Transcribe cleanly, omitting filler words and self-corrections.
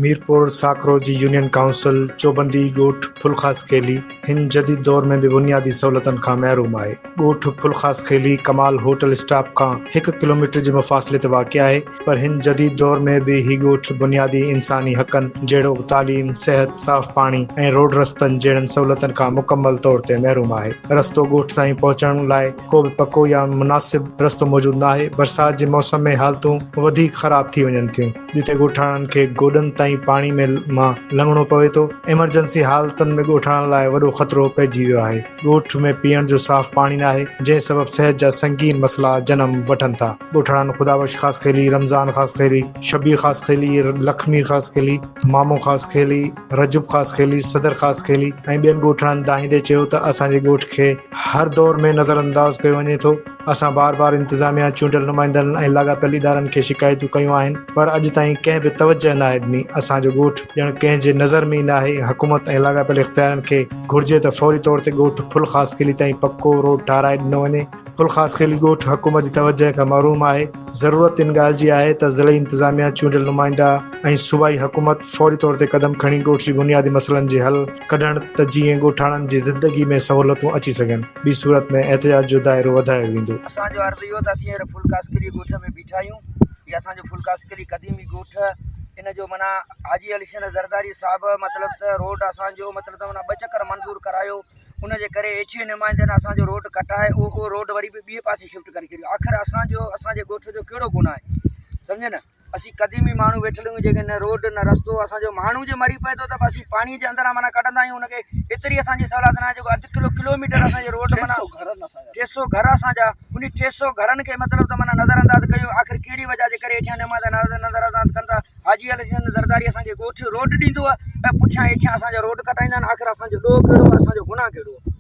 मीरपुर साकरो जी union council चौबंदी ॻोठ फुलखास खेली हिन जदीद दौर में भी बुनियादी सहूलतन खां महरूम आहे। ॻोठ फुलखास खेली कमाल होटल स्टॉप खां 1 किलोमीटर जे मुफ़ासिले ते वाक़िआ आहे, पर हिन जदीद दौर में भी ही ॻोठ बुनियादी इंसानी हक़नि जहिड़ोकि तालीम, सिहत, साफ़ पाणी ऐं रोड रस्तनि जहिड़नि सहूलतनि खां मुकमल तौर ते महरूम आहे। रस्तो ॻोठ ताईं पहुचण लाइ को भी पको या मुनासिब रस्तो मौजूद न आहे। बरसात जे मौसम में हालतूं वधीक ख़राब थी वञनि थियूं, जिते ॻोठाणनि खे गोॾनि ताईं पाणी में मां लंघणो पवे थो। इमरजेंसी हालतुनि में ॻोठाणनि लाइ वॾो ख़तरो पइजी वियो आहे। ॻोठ में पीअण जो साफ़ पाणी न आहे, जंहिं सबब सिहत जा संगीन मसला जनम वठनि था। ॻोठाणनि खुदाबख्श ख़ास खेली, रमज़ान ख़ास खेली, शबीर ख़ास खेली, लखमी ख़ास खेली, मामो ख़ास खेली, रजब ख़ास खेली, सदर ख़ास खेली ऐं ॿियनि ॻोठाणनि दाहींदे चयो त असांजे ॻोठ खे हर दौर में नज़रअंदाज़ कयो वञे थो। असां बार बार इंतिज़ामिया, चूंडियल नुमाइंदनि ऐं लाॻापियल इदारनि खे शिकायतूं कयूं आहिनि, पर अॼु ताईं कंहिं बि तवजह न आहे ॾिनी। असांजो ॻोठ ॼण कंहिं जे नज़र में ई न आहे। हुकूमत ऐं लाॻापियल इख़्तियारनि खे घुर्जे त फौरी तौर ते ॻोठ फुल ख़ास खेली ताईं पको रोड ठाराए ॾिनो वञे। फुल ख़ास खेली ॻोठ हुकूमत जी तवजह खां महरूम आहे। ज़रूरत इन ॻाल्हि जी आहे त ज़िले इंतिज़ामिया, चूंडियल नुमाइंदा ऐं सूबाई हुकूमत फौरी तौर ते क़दम खणी ॻोठ जी बुनियादी मसइलनि जे हल कढण त जीअं ॻोठाणनि जी ज़िंदगी में सहूलतूं अची सघनि। ॿी सूरत में एहतिजाज जो दाइरो वधायो वेंदो। असांजो अर्ज़ु इहो त असीं फुल ख़ास खेली ॻोठ में बीठा आहियूं। इहा असांजो फुल ख़ास खेली क़दीमी ॻोठ, इन जो माना हाजी अली हुसैन ज़रदारी साहब मतिलबु त रोड असांजो मतिलबु त माना 2 चकर मंज़ूर करायो। उनजे करे एशियन नुमाइंदनि असांजो रोड कटाए उहो रोड वरी बि ॿिए पासे शिफ्ट करे छॾियो। आख़िर असांजे ॻोठ जो कहिड़ो गुनाह आहे, सम्झे न। असीं क़दीमी माण्हू वेठल आहियूं, जेके न रोड न रस्तो, असांजो माण्हू जे मरी पए थो त असीं पाणीअ जे अंदरां माना कढंदा आहियूं उनखे। एतिरी असांजी सवलात न आहे, जेको 1 किलोमीटर असांजे रोड माना 300 घर असांजा, उन 300 घरनि खे मतिलबु त माना नज़रअंदाज़ कयो। आख़िर कहिड़ी वजह जे करे एशिया नुमाइंदा नज़रअंदाज़ कनि था। हाजी अली हुसैन ज़रदारी असांखे ॻोठ रोड ॾींदो आहे ऐं पुठियां हेठियां असांजा रोड कटाईंदा आहिनि। आख़िर असांजो ॾोह कहिड़ो आहे, असांजो गुनाह कहिड़ो आहे।